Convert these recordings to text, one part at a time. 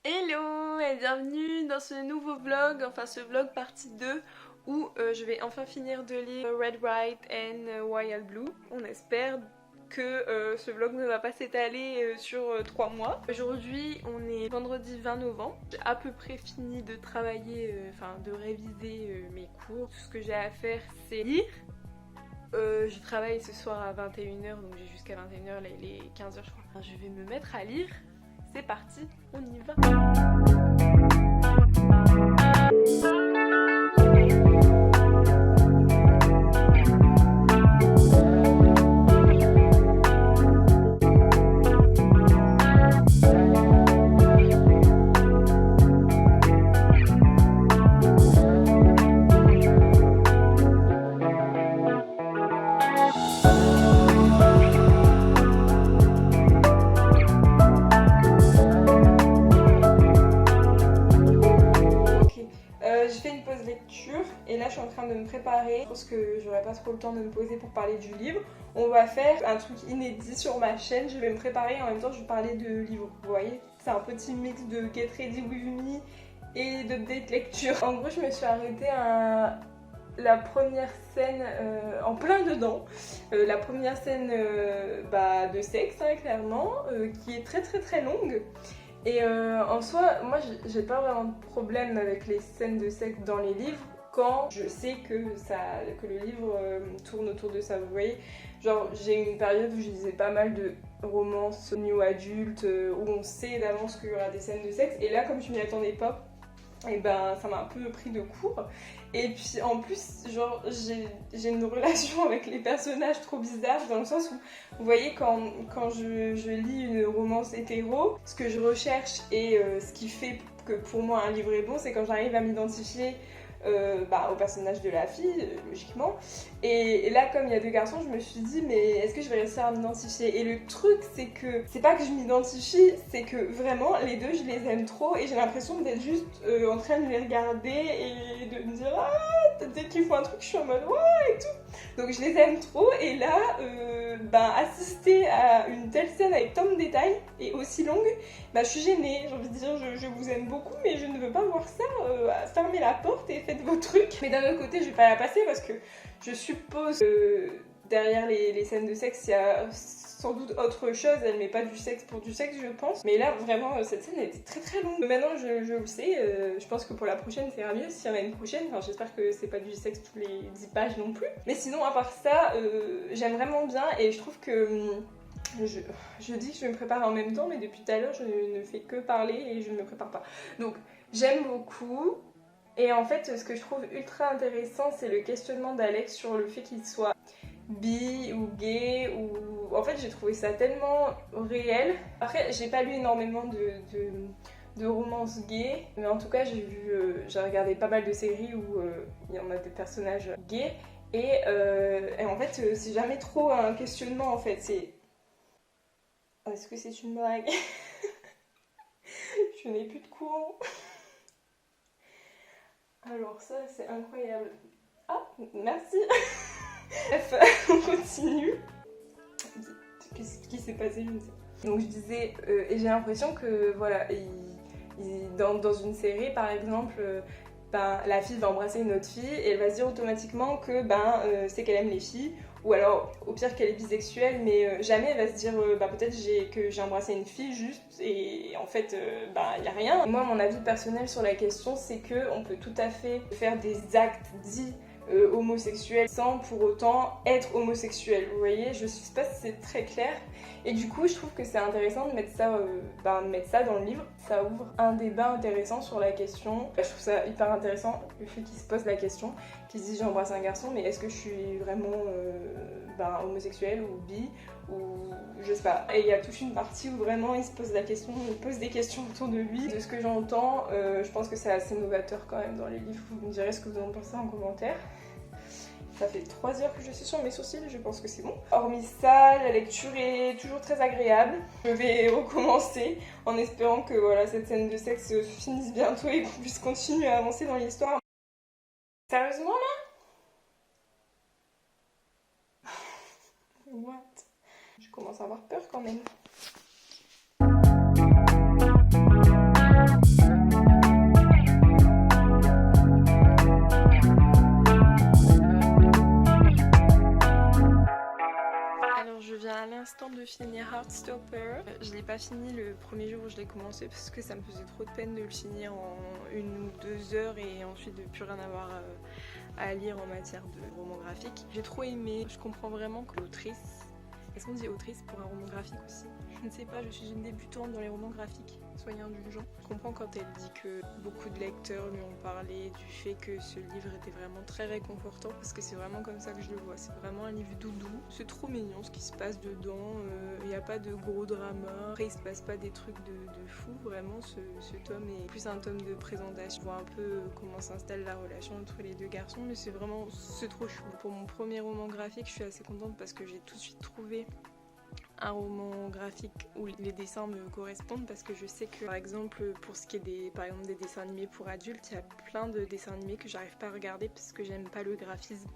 Hello et bienvenue dans ce nouveau vlog, enfin ce vlog partie 2 où je vais enfin finir de lire Red, White and Royal Blue. On espère que ce vlog ne va pas s'étaler sur 3 mois. Aujourd'hui on est vendredi 20 novembre. J'ai à peu près fini de travailler, enfin de réviser mes cours. Tout ce que j'ai à faire c'est lire. Je travaille ce soir à 21h donc j'ai jusqu'à 21h, là il est 15h je crois. Je vais me mettre à lire. C'est parti, on y va. J'ai fait une pause lecture et là je suis en train de me préparer. Je pense que j'aurai pas trop le temps de me poser pour parler du livre. On va faire un truc inédit sur ma chaîne. Je vais me préparer et en même temps je vais parler de livres. Vous voyez, c'est un petit mix de Get Ready With Me et d'update lecture. En gros je me suis arrêtée à la première scène en plein dedans. La première scène de sexe clairement, qui est très longue. Et en soi, moi j'ai pas vraiment de problème avec les scènes de sexe dans les livres quand je sais que le livre tourne autour de ça, vous voyez. Genre j'ai une période où je lisais pas mal de romances new adultes où on sait d'avance qu'il y aura des scènes de sexe et là comme je m'y attendais pas, et ben ça m'a un peu pris de court. Et puis en plus genre j'ai une relation avec les personnages trop bizarre dans le sens où vous voyez quand je lis une romance hétéro, ce que je recherche et ce qui fait que pour moi un livre est bon, c'est quand j'arrive à m'identifier au personnage de la fille, logiquement. Et là, comme il y a deux garçons, je me suis dit, mais est-ce que je vais réussir à m'identifier? Et le truc, c'est que c'est pas que je m'identifie, c'est que vraiment, les deux, je les aime trop et j'ai l'impression d'être juste en train de les regarder et de me dire, ah, dès qu'ils font un truc, je suis en mode, ouais, et tout. Donc je les aime trop et là, assister à une telle scène avec tant de détails et aussi longue, je suis gênée. J'ai envie de dire, je vous aime beaucoup, mais je ne veux pas voir ça. Fermez la porte et faites vos trucs. Mais d'un autre côté, je vais pas la passer parce que je suppose que derrière les scènes de sexe, il y a sans doute autre chose. Elle met pas du sexe pour du sexe, je pense. Mais là, vraiment, cette scène elle était très longue. Maintenant, je le sais. Je pense que pour la prochaine, ça ira mieux s'il y en a une prochaine. Enfin, j'espère que c'est pas du sexe tous les 10 pages non plus. Mais sinon, à part ça, j'aime vraiment bien et je trouve que. Je dis que je me prépare en même temps, mais depuis tout à l'heure, je ne fais que parler et je ne me prépare pas. Donc, j'aime beaucoup. Et en fait, ce que je trouve ultra intéressant, c'est le questionnement d'Alex sur le fait qu'il soit bi ou gay. Ou... En fait, j'ai trouvé ça tellement réel. Après, j'ai pas lu énormément de romances gays, mais en tout cas, j'ai regardé pas mal de séries où il y en a des personnages gays. Et en fait, c'est jamais trop un questionnement en fait. C'est. Est-ce que c'est une blague? Je n'ai plus de courant. Alors ça, c'est incroyable. Ah, merci. Bref, on continue. Qu'est-ce qui s'est passé? Je ne sais pas. Donc je disais, et j'ai l'impression que voilà, dans une série par exemple, la fille va embrasser une autre fille et elle va se dire automatiquement que c'est qu'elle aime les filles. Ou alors au pire qu'elle est bisexuelle, mais jamais elle va se dire peut-être que j'ai embrassé une fille juste et en fait y a rien. Moi mon avis personnel sur la question c'est que on peut tout à fait faire des actes dits homosexuels sans pour autant être homosexuel. Vous voyez, je sais pas si c'est très clair. Et du coup je trouve que c'est intéressant de mettre ça dans le livre. Ça ouvre un débat intéressant sur la question. Je trouve ça hyper intéressant le fait qu'il se pose la question, qu'il se dit j'embrasse un garçon mais est-ce que je suis vraiment homosexuel ou bi ou je sais pas. Et il y a toute une partie où vraiment il se pose la question, il pose des questions autour de lui. De ce que j'entends, je pense que c'est assez novateur quand même dans les livres. Vous me direz ce que vous en pensez en commentaire. Ça fait 3 heures que je suis sur mes sourcils, je pense que c'est bon. Hormis ça, la lecture est toujours très agréable. Je vais recommencer en espérant que voilà, cette scène de sexe finisse bientôt et qu'on puisse continuer à avancer dans l'histoire. Sérieusement là? What? Je commence à avoir peur quand même. Heartstopper. Je l'ai pas fini le premier jour où je l'ai commencé parce que ça me faisait trop de peine de le finir en 1 ou 2 heures et ensuite de plus rien avoir à lire en matière de roman graphique. J'ai trop aimé, je comprends vraiment que l'autrice... Est-ce qu'on dit autrice pour un roman graphique aussi? Je ne sais pas, je suis une débutante dans les romans graphiques, soyez indulgents. Je comprends quand elle dit que beaucoup de lecteurs lui ont parlé du fait que ce livre était vraiment très réconfortant parce que c'est vraiment comme ça que je le vois. C'est vraiment un livre doudou, c'est trop mignon ce qui se passe dedans, il n'y a pas de gros drama, après il se passe pas des trucs de fou, vraiment ce tome est plus un tome de présentation. On voit un peu comment s'installe la relation entre les deux garçons, mais c'est trop chou. Pour mon premier roman graphique, je suis assez contente parce que j'ai tout de suite trouvé un roman graphique où les dessins me correspondent parce que je sais que par exemple pour ce qui est des dessins animés pour adultes, il y a plein de dessins animés que j'arrive pas à regarder parce que j'aime pas le graphisme.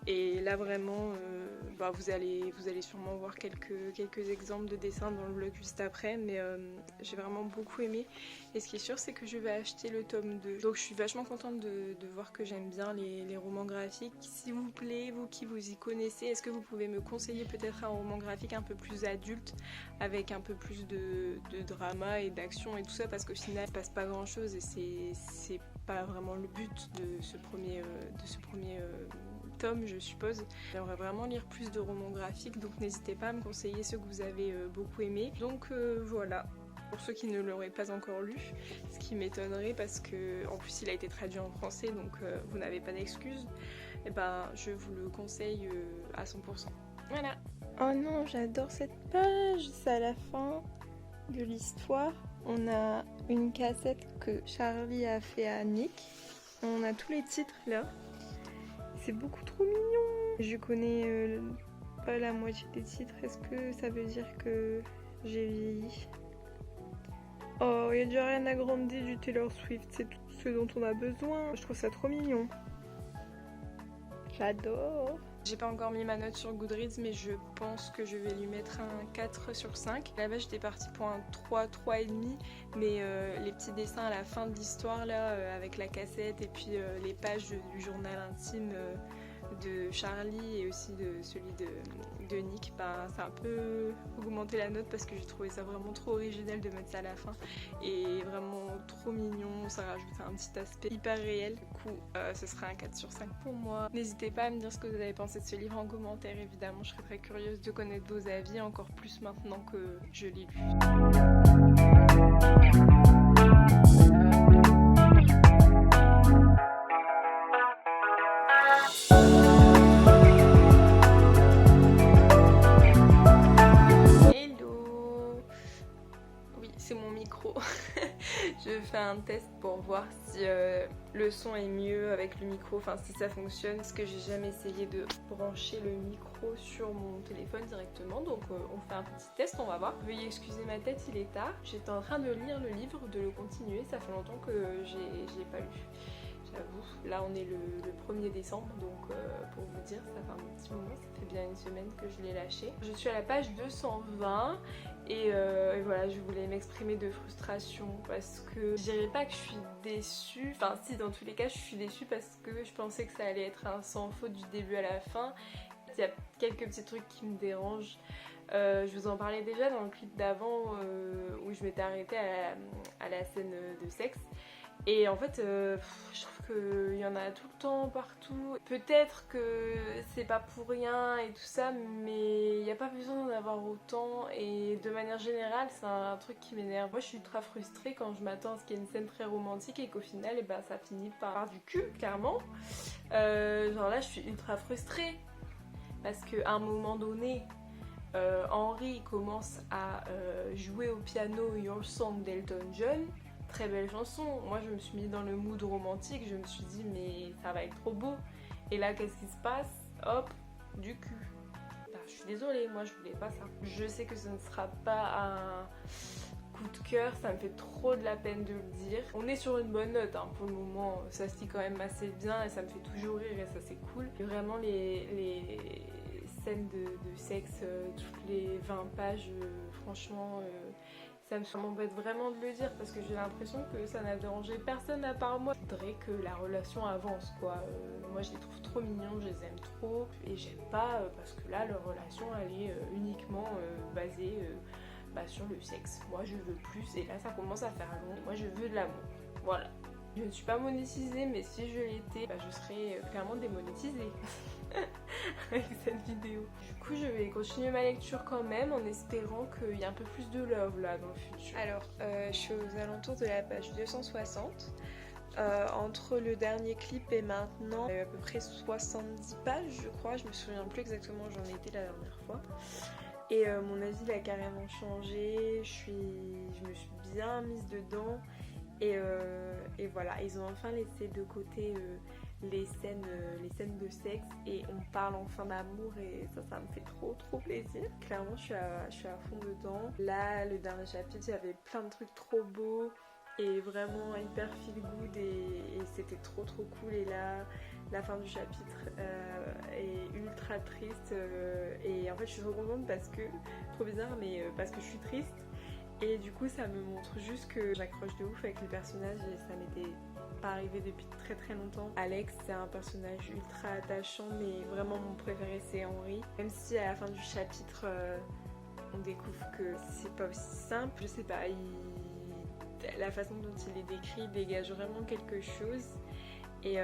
Et là vraiment, vous allez sûrement voir quelques exemples de dessins dans le vlog juste après, mais j'ai vraiment beaucoup aimé. Et ce qui est sûr, c'est que je vais acheter le tome 2. Donc je suis vachement contente de voir que j'aime bien les romans graphiques. S'il vous plaît, vous qui vous y connaissez, est-ce que vous pouvez me conseiller peut-être un roman graphique un peu plus adulte, avec un peu plus de drama et d'action et tout ça, parce qu'au final, il ne se passe pas grand-chose et c'est pas vraiment le but de ce premier tome, je suppose. J'aimerais vraiment lire plus de romans graphiques, donc n'hésitez pas à me conseiller ceux que vous avez beaucoup aimés. Donc voilà, pour ceux qui ne l'auraient pas encore lu, ce qui m'étonnerait parce que en plus il a été traduit en français, donc vous n'avez pas d'excuses, et je vous le conseille à 100%. Voilà. Oh non, j'adore cette page, c'est à la fin de l'histoire. On a une cassette que Charlie a fait à Nick. On a tous les titres là. C'est beaucoup trop mignon. Je connais pas la moitié des titres. Est-ce que ça veut dire que j'ai vieilli? Oh, il y a du Ariana Grande, du Taylor Swift. C'est tout ce dont on a besoin. Je trouve ça trop mignon. J'adore. J'ai pas encore mis ma note sur Goodreads, mais je pense que je vais lui mettre un 4 sur 5. Là-bas, j'étais partie pour un 3, 3,5, mais les petits dessins à la fin de l'histoire, là, avec la cassette et puis les pages du journal intime de Charlie et aussi de celui de Nick, ça a un peu augmenté la note parce que j'ai trouvé ça vraiment trop original de mettre ça à la fin et vraiment trop mignon, ça rajoute un petit aspect hyper réel. Du coup ce sera un 4 sur 5 pour moi. N'hésitez pas à me dire ce que vous avez pensé de ce livre en commentaire, évidemment je serais très curieuse de connaître vos avis, encore plus maintenant que je l'ai lu. Je fais un test pour voir si le son est mieux avec le micro, enfin si ça fonctionne, parce que j'ai jamais essayé de brancher le micro sur mon téléphone directement, donc on fait un petit test, on va voir. Veuillez excuser ma tête, il est tard. J'étais en train de lire le livre, de le continuer, ça fait longtemps que je l'ai pas lu. J'avoue, là on est le 1er décembre, donc pour vous dire, ça fait un petit moment, ça fait bien une semaine que je l'ai lâché. Je suis à la page 220 et voilà, je voulais m'exprimer de frustration parce que je dirais pas que je suis déçue, enfin si, dans tous les cas je suis déçue parce que je pensais que ça allait être un sans faute du début à la fin. Il y a quelques petits trucs qui me dérangent. Je vous en parlais déjà dans le clip d'avant où je m'étais arrêtée à la scène de sexe. Et en fait, je trouve qu'il y en a tout le temps, partout. Peut-être que c'est pas pour rien et tout ça, mais il n'y a pas besoin d'en avoir autant. Et de manière générale, c'est un truc qui m'énerve. Moi, je suis ultra frustrée quand je m'attends à ce qu'il y ait une scène très romantique et qu'au final, ça finit par du cul, clairement. Genre là, je suis ultra frustrée parce qu'à un moment donné, Henry commence à jouer au piano Your Song d'Elton John. Très belle chanson, moi je me suis mis dans le mood romantique, je me suis dit mais ça va être trop beau. Et là qu'est-ce qui se passe? Hop, du cul. Je suis désolée, moi je voulais pas ça. Je sais que ce ne sera pas un coup de cœur, ça me fait trop de la peine de le dire. On est sur une bonne note hein, pour le moment, ça se dit quand même assez bien et ça me fait toujours rire et ça c'est cool. Et vraiment les scènes de sexe, toutes les 20 pages, franchement Ça m'embête vraiment de le dire parce que j'ai l'impression que ça n'a dérangé personne à part moi. Je voudrais que la relation avance quoi. Moi je les trouve trop mignons, je les aime trop et j'aime pas parce que là leur relation elle est uniquement basée sur le sexe. Moi je veux plus et là ça commence à faire long. Moi je veux de l'amour. Voilà. Je ne suis pas monétisée mais si je l'étais, je serais clairement démonétisée. Avec cette vidéo. Du coup je vais continuer ma lecture quand même en espérant qu'il y ait un peu plus de love là dans le futur. Alors je suis aux alentours de la page 260. Entre le dernier clip et maintenant, à peu près 70 pages je crois, je me souviens plus exactement où j'en étais la dernière fois. Et mon avis il a carrément changé, je me suis bien mise dedans. Et voilà, ils ont enfin laissé de côté les scènes de sexe et on parle enfin d'amour et ça me fait trop plaisir. Clairement je suis à fond dedans. Là le dernier chapitre il y avait plein de trucs trop beaux et vraiment hyper feel good et c'était trop cool. Et là la fin du chapitre est ultra triste et en fait je suis trop contente parce que, trop bizarre mais parce que je suis triste. Et du coup ça me montre juste que j'accroche de ouf avec les personnages et ça m'était pas arrivé depuis très longtemps. Alex c'est un personnage ultra attachant mais vraiment mon préféré c'est Henry. Même si à la fin du chapitre on découvre que c'est pas aussi simple, je sais pas, la façon dont il est décrit dégage vraiment quelque chose. Et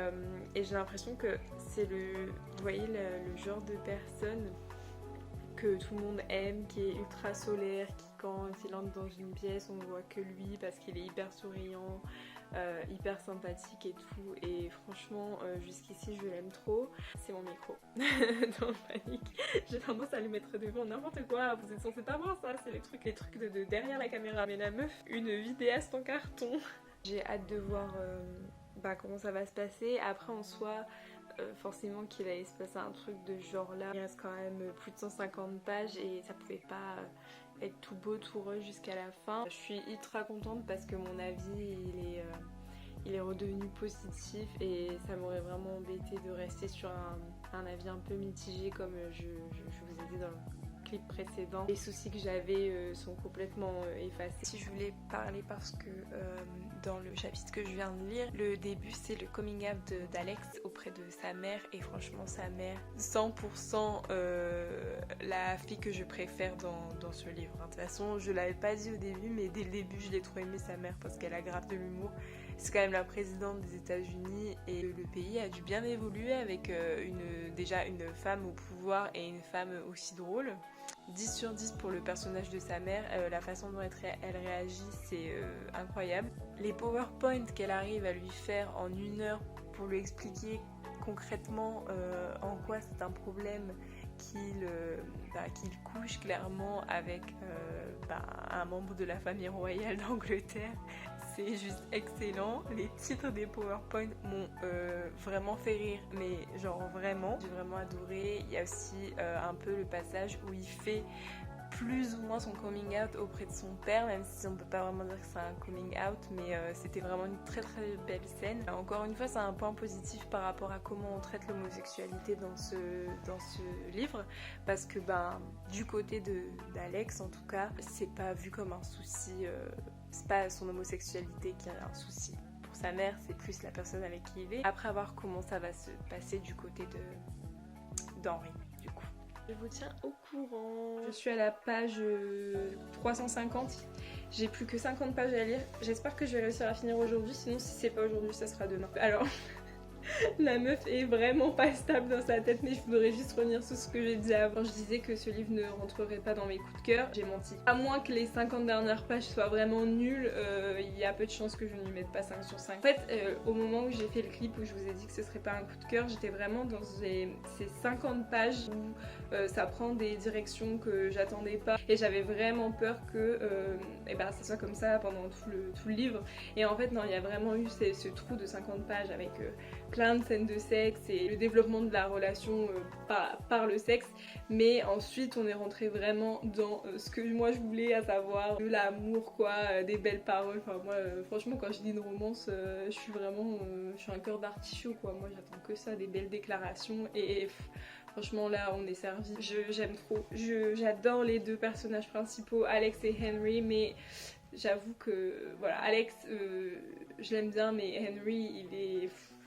j'ai l'impression que c'est vous voyez le genre de personne que tout le monde aime, qui est ultra solaire, qui quand il entre dans une pièce on ne voit que lui parce qu'il est hyper souriant, hyper sympathique et tout. Et franchement jusqu'ici je l'aime trop. C'est mon micro dans Panique. J'ai tendance à le mettre devant n'importe quoi, vous êtes censé pas voir ça, c'est les trucs de derrière la caméra. Mais la meuf, une vidéaste en carton. J'ai hâte de voir comment ça va se passer. Après en soi forcément qu'il allait se passer un truc de ce genre là. Il reste quand même plus de 150 pages et ça pouvait pas être tout beau tout rose jusqu'à la fin. Je suis ultra contente parce que mon avis il est redevenu positif et ça m'aurait vraiment embêté de rester sur un avis un peu mitigé comme je vous ai dit dans le clip précédent. Les soucis que j'avais sont complètement effacés. Si je voulais parler parce que dans le chapitre que je viens de lire, le début c'est le coming out d'Alex auprès de sa mère et franchement sa mère 100% la fille que je préfère dans ce livre. De toute façon je l'avais pas dit au début mais dès le début je l'ai trop aimée sa mère parce qu'elle a grave de l'humour. C'est quand même la présidente des États-Unis et le pays a dû bien évoluer avec déjà une femme au pouvoir et une femme aussi drôle. 10 sur 10 pour le personnage de sa mère, la façon dont elle réagit c'est incroyable. Les PowerPoint qu'elle arrive à lui faire en 1 heure pour lui expliquer concrètement en quoi c'est un problème qu'il couche clairement avec un membre de la famille royale d'Angleterre. C'est juste excellent. Les titres des PowerPoint m'ont vraiment fait rire, mais genre vraiment, j'ai vraiment adoré. Il y a aussi un peu le passage où il fait plus ou moins son coming out auprès de son père, même si on peut pas vraiment dire que c'est un coming out, mais c'était vraiment une très belle scène. Encore une fois c'est un point positif par rapport à comment on traite l'homosexualité dans ce livre, parce que du côté d'Alex en tout cas c'est pas vu comme un souci, c'est pas son homosexualité qui est un souci. Pour sa mère c'est plus la personne avec qui il est. Après à voir comment ça va se passer du côté d'Henry. Je vous tiens au courant. Je suis à la page 350. J'ai plus que 50 pages à lire. J'espère que je vais réussir à finir aujourd'hui. Sinon, si c'est pas aujourd'hui, ça sera demain. Alors, la meuf est vraiment pas stable dans sa tête, mais je voudrais juste revenir sur ce que j'ai dit avant. Je disais que ce livre ne rentrerait pas dans mes coups de cœur. J'ai menti. À moins que les 50 dernières pages soient vraiment nulles, il y a peu de chances que je ne lui mette pas 5 sur 5. En fait, au moment où j'ai fait le clip où je vous ai dit que ce serait pas un coup de cœur, j'étais vraiment dans ces 50 pages où ça prend des directions que j'attendais pas. Et j'avais vraiment peur que ça soit comme ça pendant tout le livre. Et en fait, non, il y a vraiment eu ce trou de 50 pages avec plein de scènes de sexe et le développement de la relation par le sexe, mais ensuite on est rentré vraiment dans ce que moi je voulais, à savoir de l'amour quoi, des belles paroles. Enfin moi franchement quand je lis une romance, je suis vraiment, je suis un cœur d'artichaut quoi. Moi j'attends que ça, des belles déclarations et franchement là on est servi. J'aime trop, j'adore les deux personnages principaux, Alex et Henry, mais j'avoue que voilà, Alex je l'aime bien, mais Henry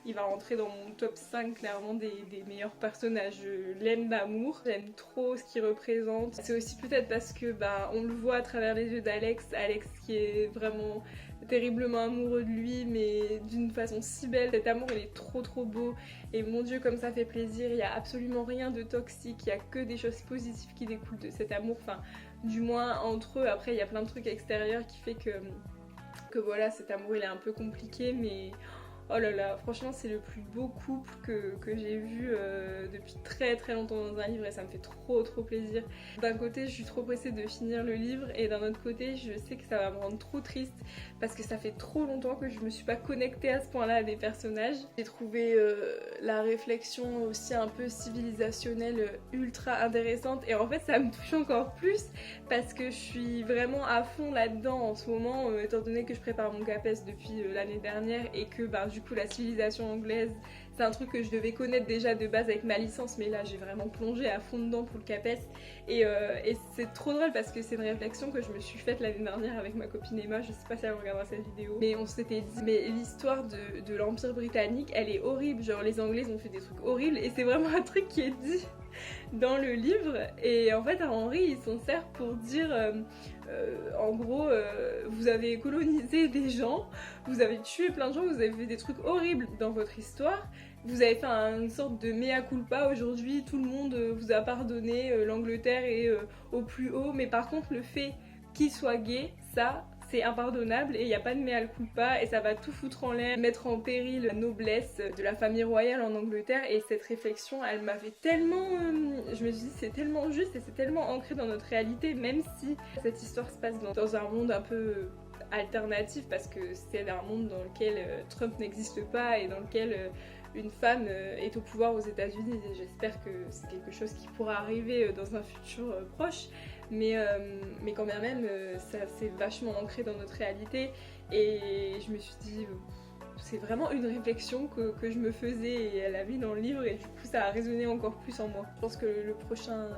il va rentrer dans mon top 5 clairement des meilleurs personnages. Je l'aime d'amour, j'aime trop ce qu'il représente. C'est aussi peut-être parce que bah, on le voit à travers les yeux d'Alex, Alex qui est vraiment terriblement amoureux de lui mais d'une façon si belle. Cet amour il est trop beau et mon dieu comme ça fait plaisir, il n'y a absolument rien de toxique, il n'y a que des choses positives qui découlent de cet amour, enfin du moins entre eux. Après il y a plein de trucs extérieurs qui fait que voilà, cet amour il est un peu compliqué, mais oh là là, franchement c'est le plus beau couple que j'ai vu depuis très longtemps dans un livre et ça me fait trop plaisir. D'un côté je suis trop pressée de finir le livre et d'un autre côté je sais que ça va me rendre trop triste parce que ça fait trop longtemps que je me suis pas connectée à ce point-là à des personnages. J'ai trouvé la réflexion aussi un peu civilisationnelle ultra intéressante et en fait ça me touche encore plus parce que je suis vraiment à fond là-dedans en ce moment étant donné que je prépare mon CAPES depuis l'année dernière et que bah, du coup la civilisation anglaise c'est un truc que je devais connaître déjà de base avec ma licence mais là j'ai vraiment plongé à fond dedans pour le CAPES et c'est trop drôle parce que c'est une réflexion que je me suis faite l'année dernière avec ma copine Emma, je sais pas si elle regardera cette vidéo, mais on s'était dit mais l'histoire de l'Empire britannique elle est horrible, genre les Anglais ont fait des trucs horribles et c'est vraiment un truc qui est dit dans le livre et en fait Henry il s'en sert pour dire en gros vous avez colonisé des gens, vous avez tué plein de gens, vous avez fait des trucs horribles dans votre histoire, vous avez fait une sorte de mea culpa, aujourd'hui tout le monde vous a pardonné, l'Angleterre est au plus haut, mais par contre le fait qu'il soit gay, ça c'est impardonnable et il n'y a pas de mea culpa et ça va tout foutre en l'air, mettre en péril la noblesse de la famille royale en Angleterre. Et cette réflexion elle m'avait tellement, je me suis dit c'est tellement juste et c'est tellement ancré dans notre réalité, même si cette histoire se passe dans un monde un peu alternatif parce que c'est un monde dans lequel Trump n'existe pas et dans lequel une femme est au pouvoir aux États-Unis et j'espère que c'est quelque chose qui pourra arriver dans un futur proche. Mais quand bien même, ça c'est vachement ancré dans notre réalité et je me suis dit c'est vraiment une réflexion que je me faisais et elle a mis dans le livre et du coup ça a résonné encore plus en moi. Je pense que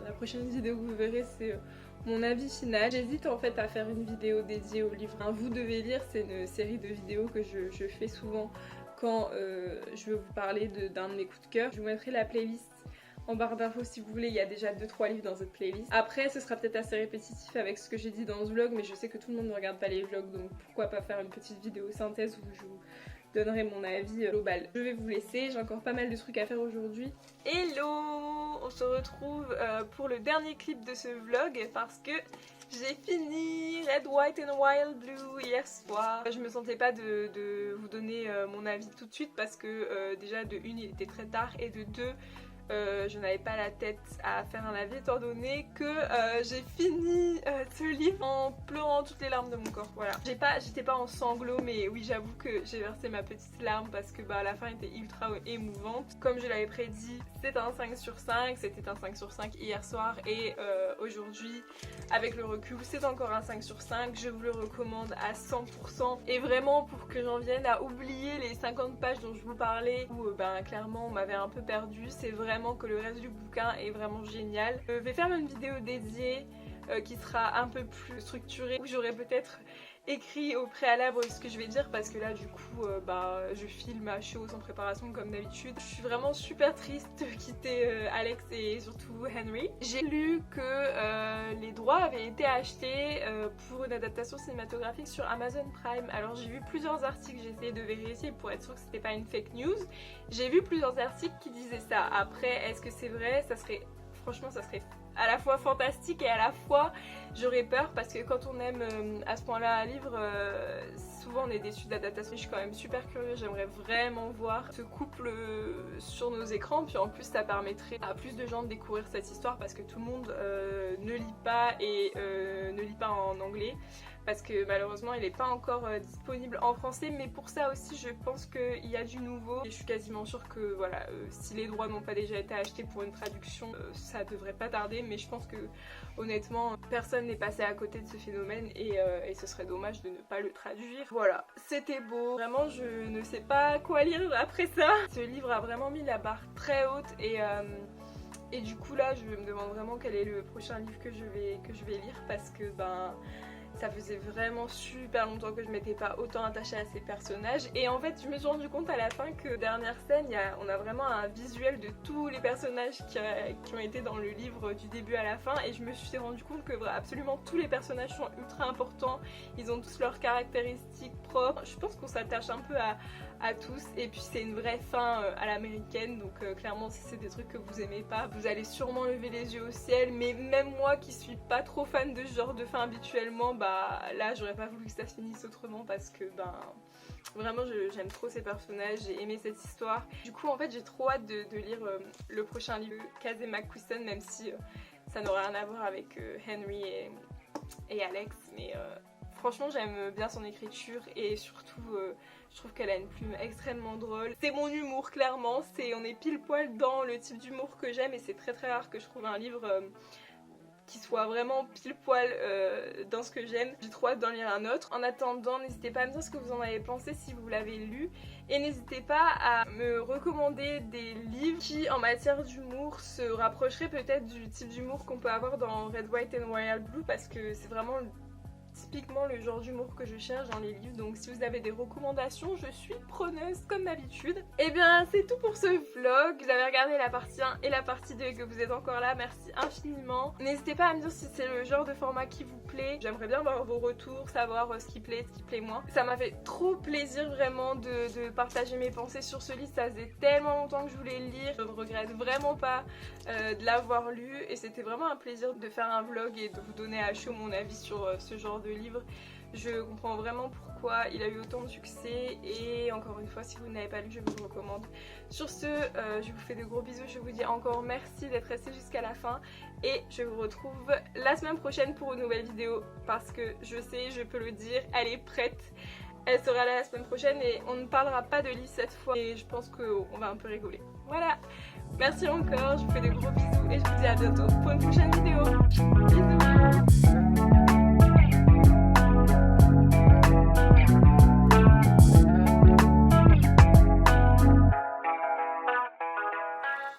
la prochaine vidéo que vous verrez c'est mon avis final. J'hésite en fait à faire une vidéo dédiée au livre. Vous devez lire, c'est une série de vidéos que je fais souvent quand je veux vous parler d'un de mes coups de cœur. Je vous mettrai la playlist en barre d'infos si vous voulez, il y a déjà 2-3 livres dans cette playlist. Après ce sera peut-être assez répétitif avec ce que j'ai dit dans ce vlog mais je sais que tout le monde ne regarde pas les vlogs donc pourquoi pas faire une petite vidéo synthèse où je vous donnerai mon avis global. Je vais vous laisser, j'ai encore pas mal de trucs à faire aujourd'hui. Hello! On se retrouve pour le dernier clip de ce vlog parce que j'ai fini Red, White and Wild Blue hier soir. Je me sentais pas de vous donner mon avis tout de suite parce que déjà de une il était très tard et de deux je n'avais pas la tête à faire un avis étant donné que j'ai fini ce livre en pleurant toutes les larmes de mon corps. Voilà. J'étais pas en sanglots mais oui j'avoue que j'ai versé ma petite larme parce que bah, la fin était ultra émouvante. Comme je l'avais prédit, c'est un 5 sur 5, c'était un 5 sur 5 hier soir et aujourd'hui avec le recul c'est encore un 5 sur 5. Je vous le recommande à 100% et vraiment pour que j'en vienne à oublier les 50 pages dont je vous parlais où ben, clairement on m'avait un peu perdu, c'est vraiment que le reste du bouquin est vraiment génial. Je vais faire une vidéo dédiée qui sera un peu plus structurée où j'aurai peut-être écrit au préalable ce que je vais dire parce que là du coup je filme à chaud sans préparation comme d'habitude. Je suis vraiment super triste de quitter Alex et surtout Henry. J'ai lu que les droits avaient été achetés pour une adaptation cinématographique sur Amazon Prime. Alors j'ai vu plusieurs articles, j'ai essayé de vérifier pour être sûre que c'était pas une fake news. J'ai vu plusieurs articles qui disaient ça. Après est-ce que c'est vrai? Franchement ça serait à la fois fantastique et à la fois j'aurais peur parce que quand on aime à ce point-là un livre, souvent on est déçu d'adaptation. Je suis quand même super curieuse, j'aimerais vraiment voir ce couple sur nos écrans, puis en plus ça permettrait à plus de gens de découvrir cette histoire parce que tout le monde ne lit pas et ne lit pas en anglais parce que malheureusement il n'est pas encore disponible en français, mais pour ça aussi je pense qu'il y a du nouveau et je suis quasiment sûre que voilà, si les droits n'ont pas déjà été achetés pour une traduction, ça devrait pas tarder, mais je pense que honnêtement personne n'est passé à côté de ce phénomène et ce serait dommage de ne pas le traduire. voilà, c'était beau. Vraiment, je ne sais pas quoi lire après ça. Ce livre a vraiment mis la barre très haute et du coup là, je me demande vraiment quel est le prochain livre que je vais lire parce que ça faisait vraiment super longtemps que je m'étais pas autant attachée à ces personnages et en fait je me suis rendu compte à la fin que dernière scène on a vraiment un visuel de tous les personnages qui ont été dans le livre du début à la fin et je me suis rendu compte que absolument tous les personnages sont ultra importants, ils ont tous leurs caractéristiques propres. Je pense qu'on s'attache un peu à tous et puis c'est une vraie fin à l'américaine donc clairement si c'est des trucs que vous aimez pas vous allez sûrement lever les yeux au ciel, mais même moi qui suis pas trop fan de ce genre de fin habituellement, là j'aurais pas voulu que ça finisse autrement parce que vraiment j'aime trop ces personnages, j'ai aimé cette histoire. Du coup en fait j'ai trop hâte de lire le prochain livre, Casey McQuiston, même si ça n'aura rien à voir avec Henry et Alex, mais franchement j'aime bien son écriture et surtout je trouve qu'elle a une plume extrêmement drôle. C'est mon humour clairement, on est pile poil dans le type d'humour que j'aime et c'est très très rare que je trouve un livre qui soit vraiment pile poil dans ce que j'aime. J'ai trop hâte d'en lire un autre. En attendant, n'hésitez pas à me dire ce que vous en avez pensé si vous l'avez lu et n'hésitez pas à me recommander des livres qui en matière d'humour se rapprocheraient peut-être du type d'humour qu'on peut avoir dans Red, White and Royal Blue parce que c'est vraiment typiquement le genre d'humour que je cherche dans les livres, donc si vous avez des recommandations, je suis preneuse comme d'habitude. Et bien c'est tout pour ce vlog, vous avez regardé la partie 1 et la partie 2 et que vous êtes encore là, merci infiniment. N'hésitez pas à me dire si c'est le genre de format qui vous plaît, j'aimerais bien voir vos retours, savoir ce qui plaît moins. Ça m'a fait trop plaisir vraiment de partager mes pensées sur ce livre, ça faisait tellement longtemps que je voulais le lire, je ne regrette vraiment pas de l'avoir lu et c'était vraiment un plaisir de faire un vlog et de vous donner à chaud mon avis sur ce genre de livre. Je comprends vraiment pourquoi il a eu autant de succès et encore une fois si vous ne l'avez pas lu je vous le recommande. Sur ce je vous fais de gros bisous, je vous dis encore merci d'être resté jusqu'à la fin et je vous retrouve la semaine prochaine pour une nouvelle vidéo parce que je sais, je peux le dire, elle est prête. Elle sera là la semaine prochaine et on ne parlera pas de livre cette fois et je pense qu'on va un peu rigoler. Voilà, merci encore, je vous fais de gros bisous et je vous dis à bientôt pour une prochaine vidéo. Bisous.